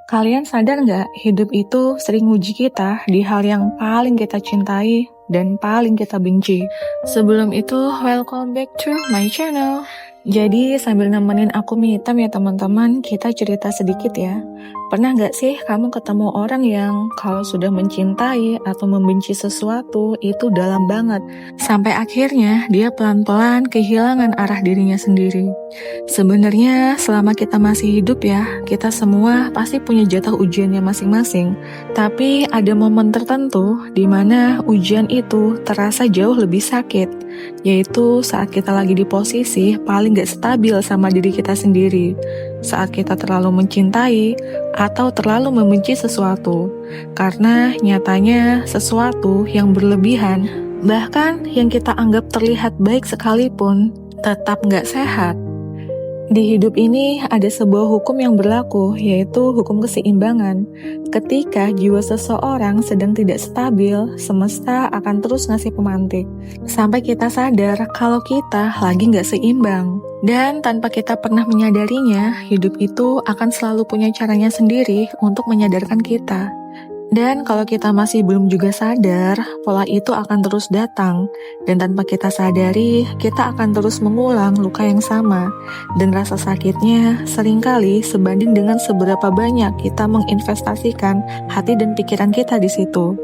Kalian sadar nggak, hidup itu sering uji kita di hal yang paling kita cintai dan paling kita benci. Sebelum itu, welcome back to my channel. Jadi sambil nemenin aku me time ya teman-teman, kita cerita sedikit ya. Pernah nggak sih kamu ketemu orang yang kalau sudah mencintai atau membenci sesuatu itu dalam banget, sampai akhirnya dia pelan-pelan kehilangan arah dirinya sendiri. Sebenarnya selama kita masih hidup ya, kita semua pasti punya jatah ujiannya masing-masing. Tapi ada momen tertentu di mana ujian itu terasa jauh lebih sakit, yaitu saat kita lagi di posisi paling gak stabil sama diri kita sendiri, saat kita terlalu mencintai atau terlalu membenci sesuatu, karena nyatanya sesuatu yang berlebihan, bahkan yang kita anggap terlihat baik sekalipun, tetap gak sehat. Di hidup ini ada sebuah hukum yang berlaku, yaitu hukum keseimbangan. Ketika jiwa seseorang sedang tidak stabil, semesta akan terus ngasih pemantik. Sampai kita sadar kalau kita lagi nggak seimbang. Dan tanpa kita pernah menyadarinya, hidup itu akan selalu punya caranya sendiri untuk menyadarkan kita. Dan kalau kita masih belum juga sadar, pola itu akan terus datang. Dan tanpa kita sadari, kita akan terus mengulang luka yang sama. Dan rasa sakitnya seringkali sebanding dengan seberapa banyak kita menginvestasikan hati dan pikiran kita di situ.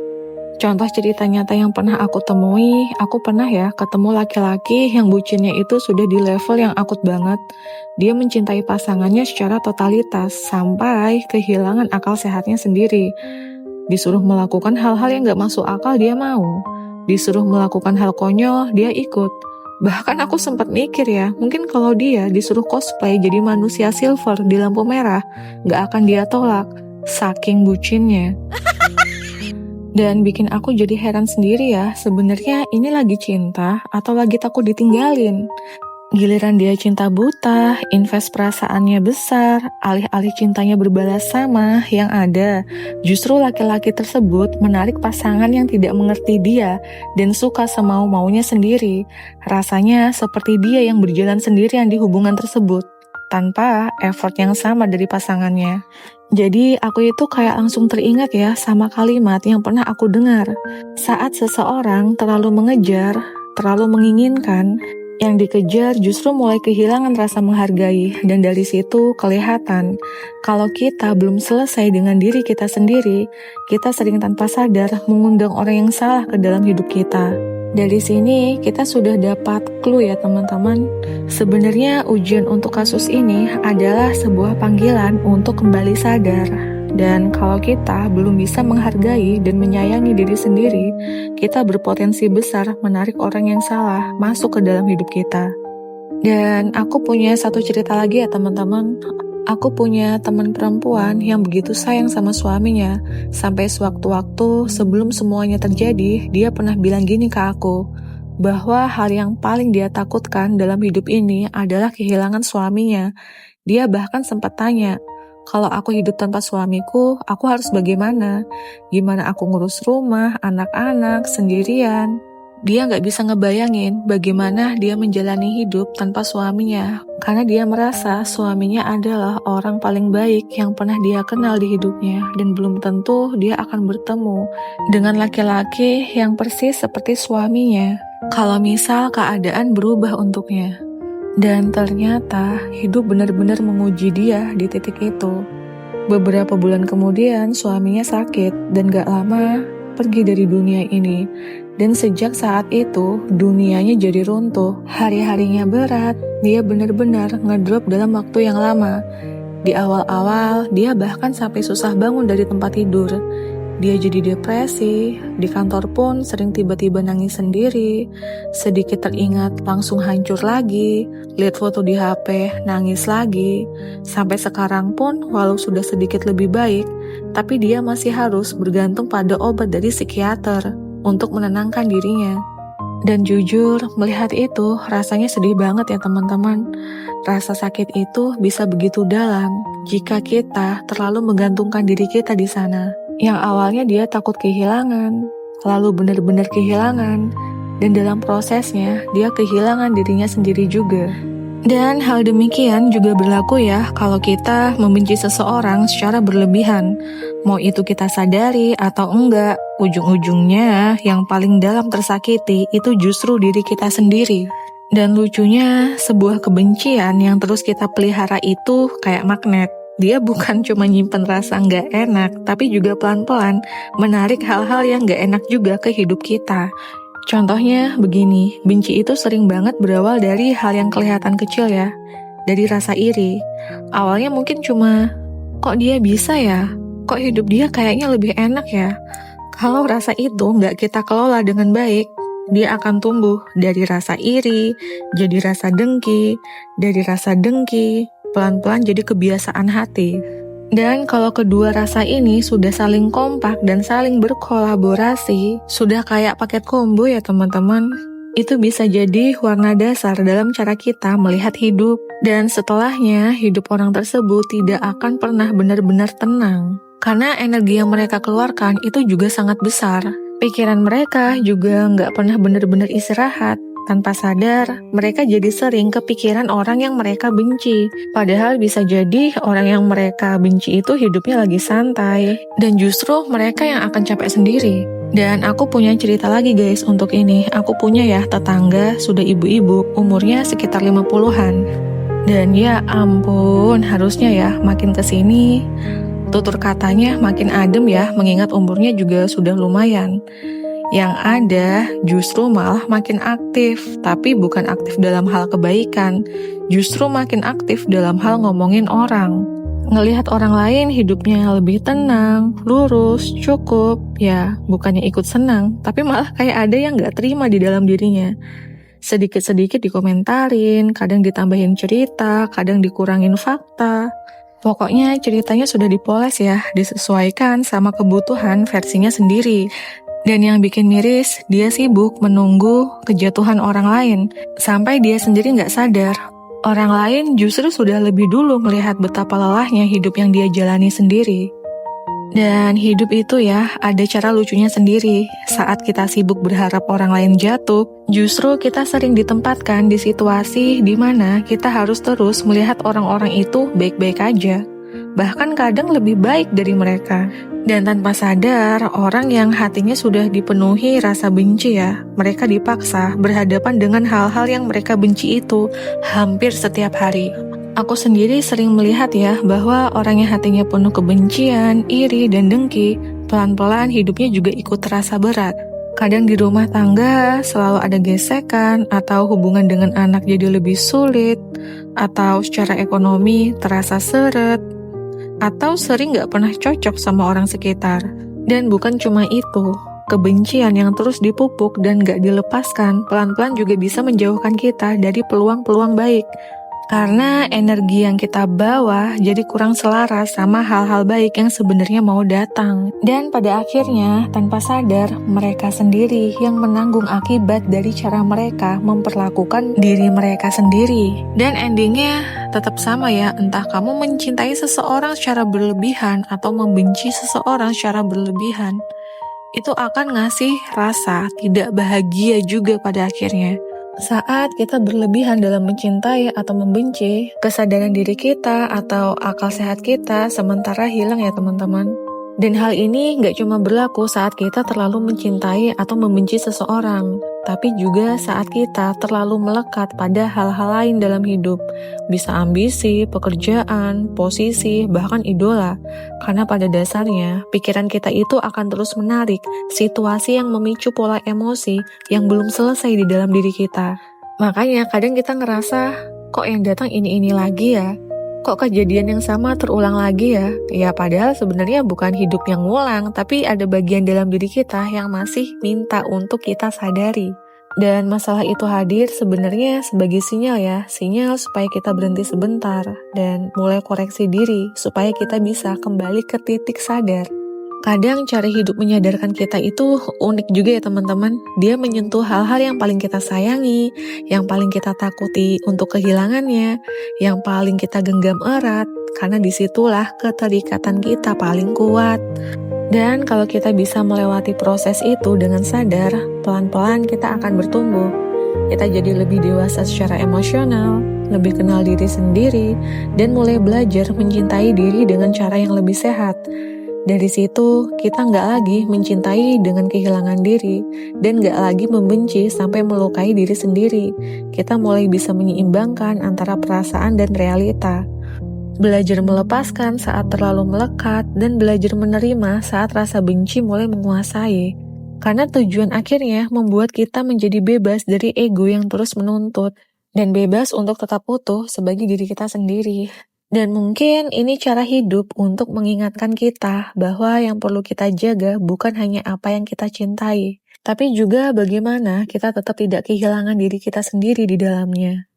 Contoh cerita nyata yang pernah aku temui, aku pernah ya ketemu laki-laki yang bucinnya itu sudah di level yang akut banget. Dia mencintai pasangannya secara totalitas, sampai kehilangan akal sehatnya sendiri. Disuruh melakukan hal-hal yang gak masuk akal, dia mau. Disuruh melakukan hal konyol, dia ikut. Bahkan aku sempat mikir ya, mungkin kalau dia disuruh cosplay jadi manusia silver di lampu merah, gak akan dia tolak, saking bucinnya. Dan bikin aku jadi heran sendiri ya, sebenarnya ini lagi cinta atau lagi takut ditinggalin? Giliran dia cinta buta, invest perasaannya besar, alih-alih cintanya berbalas sama, yang ada justru laki-laki tersebut menarik pasangan yang tidak mengerti dia dan suka semau-maunya sendiri. Rasanya seperti dia yang berjalan sendirian di hubungan tersebut, tanpa effort yang sama dari pasangannya. Jadi aku itu kayak langsung teringat ya sama kalimat yang pernah aku dengar. Saat seseorang terlalu mengejar, terlalu menginginkan, yang dikejar justru mulai kehilangan rasa menghargai, dan dari situ kelihatan kalau kita belum selesai dengan diri kita sendiri, kita sering tanpa sadar mengundang orang yang salah ke dalam hidup kita. Dari sini kita sudah dapat clue ya teman-teman. Sebenarnya ujian untuk kasus ini adalah sebuah panggilan untuk kembali sadar. Dan kalau kita belum bisa menghargai dan menyayangi diri sendiri, kita berpotensi besar menarik orang yang salah masuk ke dalam hidup kita. Dan aku punya satu cerita lagi ya teman-teman. Aku punya teman perempuan yang begitu sayang sama suaminya, sampai sewaktu-waktu sebelum semuanya terjadi, dia pernah bilang gini ke aku, bahwa hal yang paling dia takutkan dalam hidup ini adalah kehilangan suaminya. Dia bahkan sempat tanya, kalau aku hidup tanpa suamiku, aku harus bagaimana? Gimana aku ngurus rumah, anak-anak, sendirian? Dia gak bisa ngebayangin bagaimana dia menjalani hidup tanpa suaminya, karena dia merasa suaminya adalah orang paling baik yang pernah dia kenal di hidupnya, dan belum tentu dia akan bertemu dengan laki-laki yang persis seperti suaminya, kalau misal keadaan berubah untuknya. Dan ternyata hidup benar-benar menguji dia di titik itu. Beberapa bulan kemudian suaminya sakit dan gak lama pergi dari dunia ini. Dan sejak saat itu dunianya jadi runtuh. Hari-harinya berat, dia benar-benar ngedrop dalam waktu yang lama. Di awal-awal dia bahkan sampai susah bangun dari tempat tidur. Dia jadi depresi, di kantor pun sering tiba-tiba nangis sendiri, sedikit teringat langsung hancur lagi, lihat foto di HP, nangis lagi. Sampai sekarang pun walau sudah sedikit lebih baik, tapi dia masih harus bergantung pada obat dari psikiater untuk menenangkan dirinya. Dan jujur, melihat itu rasanya sedih banget ya teman-teman. Rasa sakit itu bisa begitu dalam jika kita terlalu menggantungkan diri kita di sana. Yang awalnya dia takut kehilangan, lalu benar-benar kehilangan, dan dalam prosesnya dia kehilangan dirinya sendiri juga. Dan hal demikian juga berlaku ya kalau kita membenci seseorang secara berlebihan. Mau itu kita sadari atau enggak, ujung-ujungnya yang paling dalam tersakiti itu justru diri kita sendiri. Dan lucunya, sebuah kebencian yang terus kita pelihara itu kayak magnet. Dia bukan cuma nyimpen rasa nggak enak, tapi juga pelan-pelan menarik hal-hal yang nggak enak juga ke hidup kita. Contohnya begini, benci itu sering banget berawal dari hal yang kelihatan kecil ya, dari rasa iri. Awalnya mungkin cuma, kok dia bisa ya? Kok hidup dia kayaknya lebih enak ya? Kalau rasa itu nggak kita kelola dengan baik, dia akan tumbuh dari rasa iri, jadi rasa dengki, dari rasa dengki, pelan-pelan jadi kebiasaan hati. Dan kalau kedua rasa ini sudah saling kompak dan saling berkolaborasi, sudah kayak paket combo ya teman-teman, itu bisa jadi warna dasar dalam cara kita melihat hidup. Dan setelahnya, hidup orang tersebut tidak akan pernah benar-benar tenang. Karena energi yang mereka keluarkan itu juga sangat besar. Pikiran mereka juga nggak pernah benar-benar istirahat. Tanpa sadar, mereka jadi sering kepikiran orang yang mereka benci. Padahal bisa jadi orang yang mereka benci itu hidupnya lagi santai. Dan justru mereka yang akan capek sendiri. Dan aku punya cerita lagi guys untuk ini. Aku punya ya tetangga, sudah ibu-ibu, umurnya sekitar 50-an. Dan ya ampun, harusnya ya makin kesini, tutur katanya makin adem ya, mengingat umurnya juga sudah lumayan. Yang ada justru malah makin aktif, tapi bukan aktif dalam hal kebaikan, justru makin aktif dalam hal ngomongin orang. Ngelihat orang lain hidupnya lebih tenang, lurus, cukup, ya bukannya ikut senang, tapi malah kayak ada yang gak terima di dalam dirinya. Sedikit-sedikit dikomentarin, kadang ditambahin cerita, kadang dikurangin fakta. Pokoknya ceritanya sudah dipoles ya, disesuaikan sama kebutuhan versinya sendiri. Dan yang bikin miris, dia sibuk menunggu kejatuhan orang lain, sampai dia sendiri nggak sadar. Orang lain justru sudah lebih dulu melihat betapa lelahnya hidup yang dia jalani sendiri. Dan hidup itu ya, ada cara lucunya sendiri. Saat kita sibuk berharap orang lain jatuh, justru kita sering ditempatkan di situasi di mana kita harus terus melihat orang-orang itu baik-baik aja. Bahkan kadang lebih baik dari mereka. Dan tanpa sadar, orang yang hatinya sudah dipenuhi rasa benci ya, mereka dipaksa berhadapan dengan hal-hal yang mereka benci itu hampir setiap hari. Aku sendiri sering melihat ya, bahwa orang yang hatinya penuh kebencian, iri, dan dengki, pelan-pelan hidupnya juga ikut terasa berat. Kadang di rumah tangga selalu ada gesekan, atau hubungan dengan anak jadi lebih sulit, atau secara ekonomi terasa seret, atau sering gak pernah cocok sama orang sekitar. Dan bukan cuma itu, kebencian yang terus dipupuk dan gak dilepaskan pelan-pelan juga bisa menjauhkan kita dari peluang-peluang baik. Karena energi yang kita bawa jadi kurang selaras sama hal-hal baik yang sebenarnya mau datang. Dan pada akhirnya, tanpa sadar, mereka sendiri yang menanggung akibat dari cara mereka memperlakukan diri mereka sendiri. Dan endingnya tetap sama ya, entah kamu mencintai seseorang secara berlebihan atau membenci seseorang secara berlebihan, itu akan ngasih rasa tidak bahagia juga pada akhirnya. Saat kita berlebihan dalam mencintai atau membenci, kesadaran diri kita atau akal sehat kita sementara hilang ya teman-teman. Dan hal ini gak cuma berlaku saat kita terlalu mencintai atau membenci seseorang, tapi juga saat kita terlalu melekat pada hal-hal lain dalam hidup. Bisa ambisi, pekerjaan, posisi, bahkan idola. Karena pada dasarnya, pikiran kita itu akan terus menarik situasi yang memicu pola emosi yang belum selesai di dalam diri kita. Makanya kadang kita ngerasa, kok yang datang ini lagi ya? Kok kejadian yang sama terulang lagi ya? Ya padahal sebenarnya bukan hidup yang ngulang, tapi ada bagian dalam diri kita yang masih minta untuk kita sadari. Dan masalah itu hadir sebenarnya sebagai sinyal ya, sinyal supaya kita berhenti sebentar dan mulai koreksi diri supaya kita bisa kembali ke titik sadar. Kadang cara hidup menyadarkan kita itu unik juga ya teman-teman. Dia menyentuh hal-hal yang paling kita sayangi, yang paling kita takuti untuk kehilangannya, yang paling kita genggam erat, karena disitulah keterikatan kita paling kuat. Dan kalau kita bisa melewati proses itu dengan sadar, pelan-pelan kita akan bertumbuh. kita jadi lebih dewasa secara emosional, lebih kenal diri sendiri, dan mulai belajar mencintai diri dengan cara yang lebih sehat. Dari situ, kita nggak lagi mencintai dengan kehilangan diri, dan nggak lagi membenci sampai melukai diri sendiri. Kita mulai bisa menyeimbangkan antara perasaan dan realita. Belajar melepaskan saat terlalu melekat, dan belajar menerima saat rasa benci mulai menguasai. Karena tujuan akhirnya membuat kita menjadi bebas dari ego yang terus menuntut, dan bebas untuk tetap utuh sebagai diri kita sendiri. Dan mungkin ini cara hidup untuk mengingatkan kita bahwa yang perlu kita jaga bukan hanya apa yang kita cintai, tapi juga bagaimana kita tetap tidak kehilangan diri kita sendiri di dalamnya.